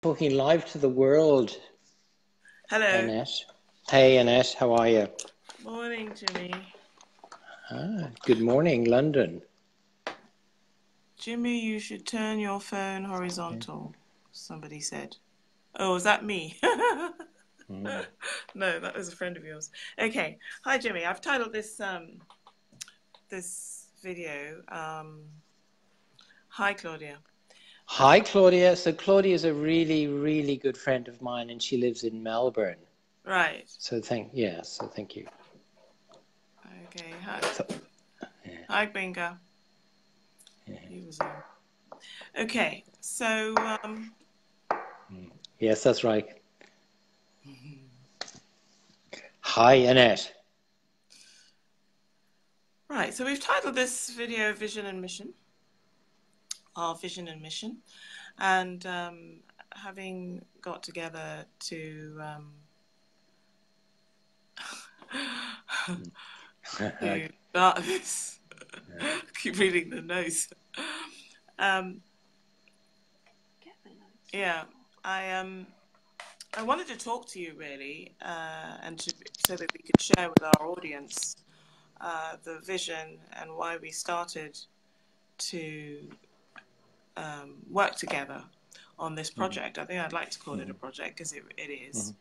Talking live to the world, Hello. Annette. Hey, Annette, how are you? Morning, Jimmy. Good morning, London. Jimmy, you should turn your phone horizontal, somebody said. Oh, is that me? Mm. No, that was a friend of yours. Okay. Hi, Jimmy. I've titled this video, Hi, Claudia. Hi, Claudia. So Claudia is a really, really good friend of mine, and she lives in Melbourne. Right. So thank you. Okay. Hi. So, yeah, Hi, Bingo. yeah. He was in. Okay. So, Yes, that's right. Hi, Annette. right. So we've titled this video Vision and Mission, our vision and mission. And having got together to start this, keep reading the notes. Um, yeah, I wanted to talk to you really, so that we could share with our audience the vision and why we started to work together on this project. I think I'd like to call it a project because it is.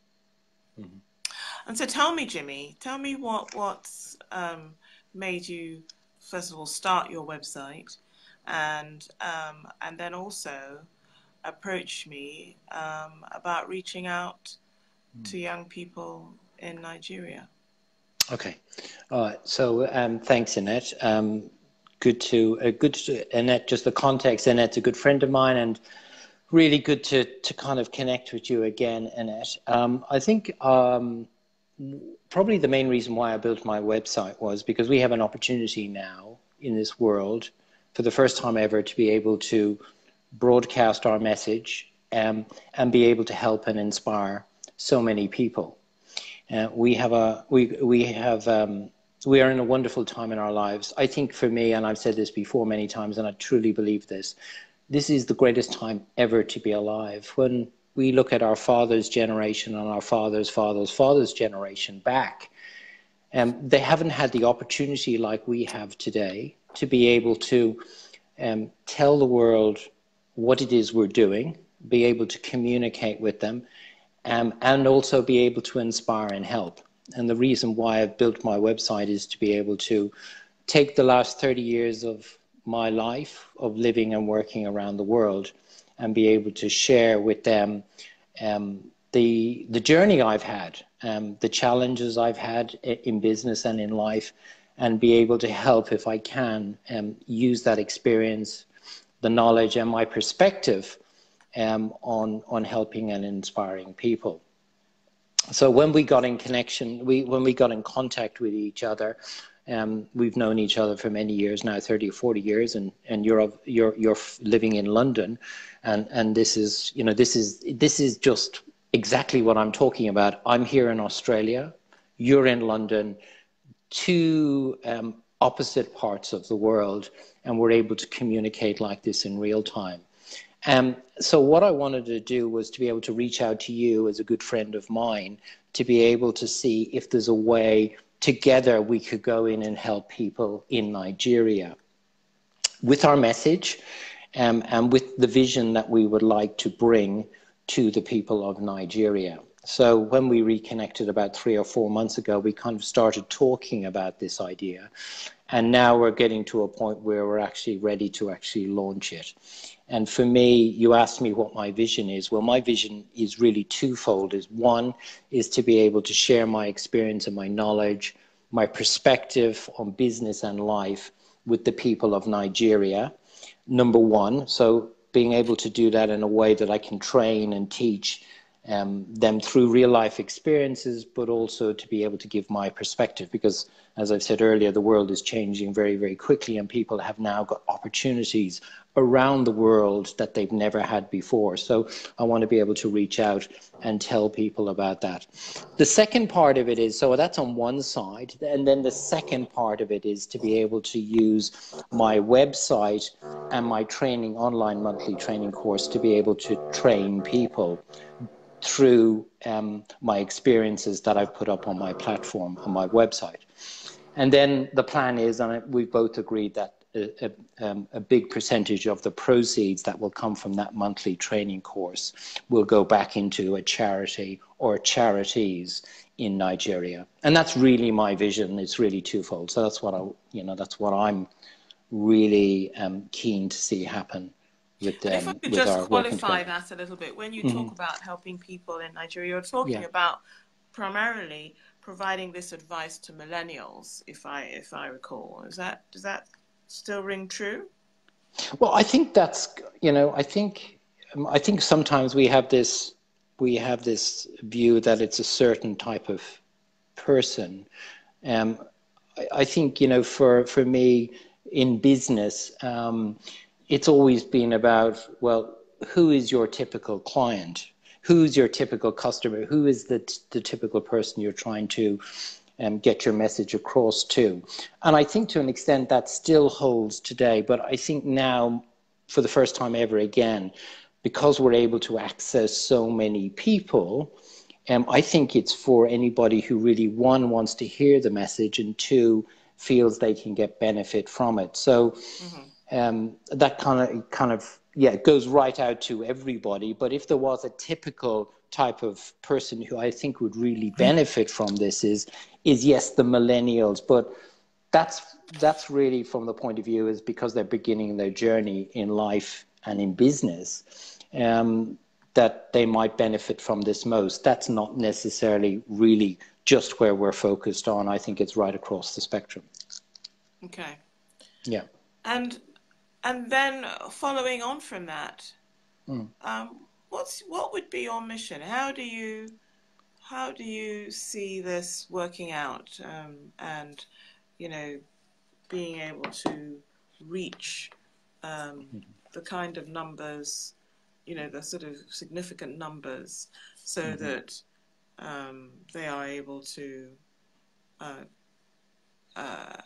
And so tell me, Jimmy, tell me what's made you, first of all, start your website, and then also approach me about reaching out to young people in Nigeria. Okay. So thanks, Annette. Good to Annette. Just the context. Annette's a good friend of mine, and really good to kind of connect with you again, Annette. I think probably the main reason why I built my website was because we have an opportunity now in this world for the first time ever to be able to broadcast our message and be able to help and inspire so many people. We are in a wonderful time in our lives. I think for me, and I've said this before many times, and I truly believe this, this is the greatest time ever to be alive. When we look at our father's generation and our father's generation back, they haven't had the opportunity like we have today to be able to tell the world what it is we're doing, be able to communicate with them, and also be able to inspire and help. And the reason why I've built my website is to be able to take the last 30 years of my life of living and working around the world and be able to share with them the journey I've had, the challenges I've had in business and in life, and be able to help if I can use that experience, the knowledge and my perspective on helping and inspiring people. So when we got in connection, when we got in contact with each other, we've known each other for many years now, 30 or 40 years, and you're living in London, and this is just exactly what I'm talking about. I'm here in Australia, you're in London, two opposite parts of the world, and we're able to communicate like this in real time. So what I wanted to do was to be able to reach out to you as a good friend of mine, to be able to see if there's a way together we could go in and help people in Nigeria with our message and with the vision that we would like to bring to the people of Nigeria. So when we reconnected about 3 or 4 months ago, we kind of started talking about this idea. And now we're getting to a point where we're actually ready to actually launch it. And for me, you asked me what my vision is. Well, my vision is really twofold. One is to be able to share my experience and my knowledge, my perspective on business and life with the people of Nigeria, number one. So being able to do that in a way that I can train and teach them through real life experiences, but also to be able to give my perspective, because as I've said earlier, the world is changing very, very quickly, and people have now got opportunities around the world that they've never had before. So I want to be able to reach out and tell people about that. The second part of it is, so that's on one side, and then the second part of it is to be able to use my website and my training, online monthly training course, to be able to train people through my experiences that I've put up on my platform, on my website. And then the plan is, and we've both agreed that a big percentage of the proceeds that will come from that monthly training course will go back into a charity or charities in Nigeria. And that's really my vision. It's really twofold. So that's that's what I'm really keen to see happen with And if I could with just our working qualify together. that a little bit, when you talk about helping people in Nigeria, you're talking Yeah. about primarily providing this advice to millennials, if I recall. Does that still ring true? Well, I think that's I think sometimes we have this view that it's a certain type of person. Um, I think for me in business, it's always been about, well, who is your typical client? Who's your typical customer? Who is the typical person you're trying to get your message across to? And I think to an extent that still holds today. But I think now, for the first time ever again, because we're able to access so many people, I think it's for anybody who really, one, wants to hear the message, and two, feels they can get benefit from it. So that kind of it goes right out to everybody. But if there was a typical type of person who I think would really benefit from this is yes, the millennials. But that's really from the point of view is because they're beginning their journey in life and in business, that they might benefit from this most. That's not necessarily really just where we're focused on. I think it's right across the spectrum. Okay. Yeah. And then following on from that, Mm. what would be your mission? How do you see this working out, and being able to reach the kind of numbers, the sort of significant numbers, so that they are able to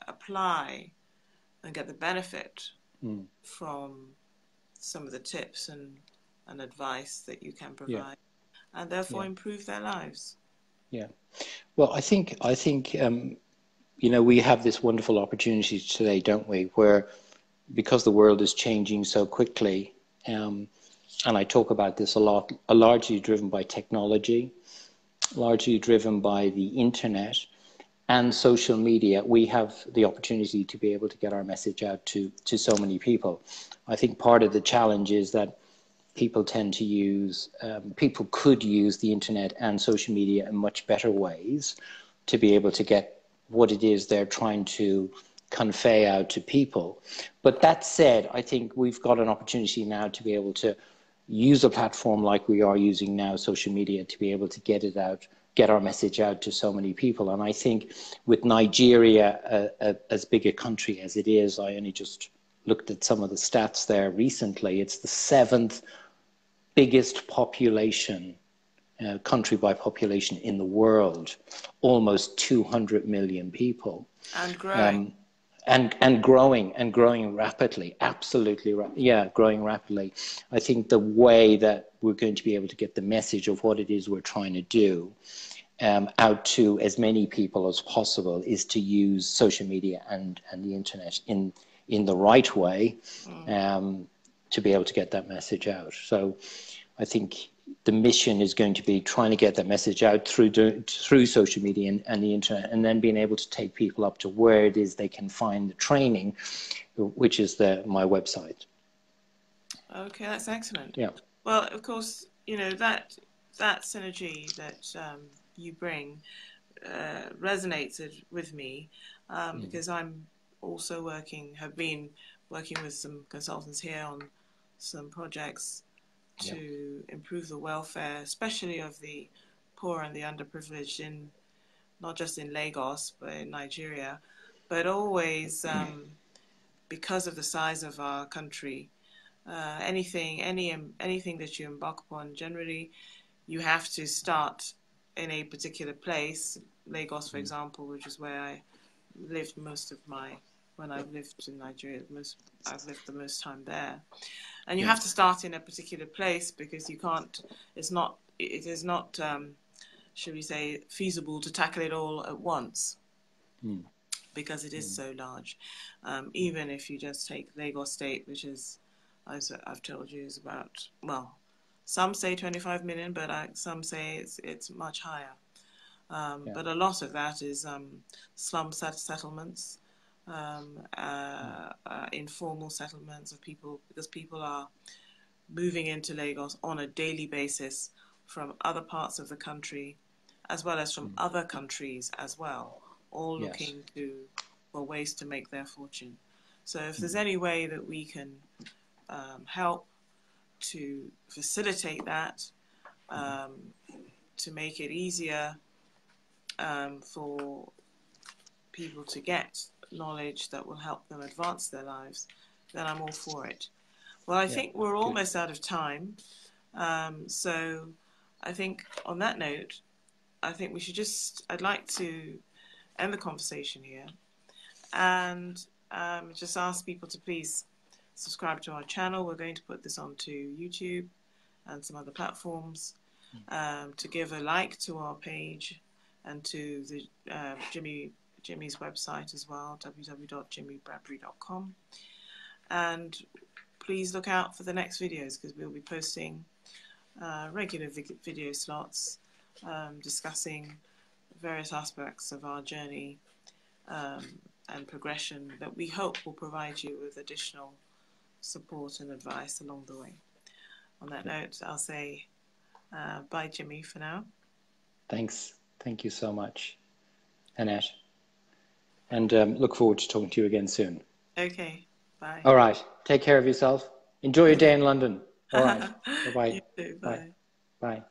apply and get the benefit from some of the tips and advice that you can Yeah. provide, and therefore Yeah. improve their lives. Yeah. Well, I think we have this wonderful opportunity today, don't we? Where because the world is changing so quickly, and I talk about this a lot, largely driven by technology, largely driven by the internet and social media, we have the opportunity to be able to get our message out to so many people. I think part of the challenge is that people people could use the internet and social media in much better ways to be able to get what it is they're trying to convey out to people. But that said, I think we've got an opportunity now to be able to use a platform like we are using now, social media, to be able to get it out, get our message out to so many people. And I think with Nigeria, as big a country as it is, I only just looked at some of the stats there recently, it's the seventh biggest population, country by population in the world, almost 200 million people. And growing. And growing rapidly, absolutely, growing rapidly. I think the way that we're going to be able to get the message of what it is we're trying to do out to as many people as possible is to use social media and the internet in the right way, to be able to get that message out. So I think the mission is going to be trying to get that message out through social media and the internet, and then being able to take people up to where it is they can find the training, which is my website. Okay, that's excellent. Yeah. Well, of course, that synergy that you bring resonates with me, because I'm also have been working with some consultants here on some projects to improve the welfare, especially of the poor and the underprivileged, not just in Lagos, but in Nigeria. But always, because of the size of our country, anything that you embark upon, generally you have to start in a particular place. Lagos, for example, which is where I lived most of my, when I've lived in Nigeria, I've lived the most time there. And you have to start in a particular place because you can't, it is not, should we say, feasible to tackle it all at once because it is so large. Even if you just take Lagos State, which is, as I've told you, is about, well, some say 25 million, but some say it's much higher. But a lot of that is slum settlements, informal settlements of people, because people are moving into Lagos on a daily basis from other parts of the country, as well as from other countries as well, all looking for ways to make their fortune. So if there's any way that we can help to facilitate that, to make it easier for people to get knowledge that will help them advance their lives, then I'm all for it. Well, I think we're almost out of time. So I think on that note, I think we should I'd like to end the conversation here and just ask people to please subscribe to our channel. We're going to put this onto YouTube and some other platforms, to give a like to our page and to the Jimmy's website as well, www.jimmybradbury.com. And please look out for the next videos, because we'll be posting regular video slots discussing various aspects of our journey and progression that we hope will provide you with additional support and advice along the way. On that note, I'll say bye, Jimmy, for now. Thanks. Thank you so much, Annette. And look forward to talking to you again soon. Okay, bye. All right. Take care of yourself. Enjoy your day in London. All right. Bye-bye. You too, bye. Bye. Bye.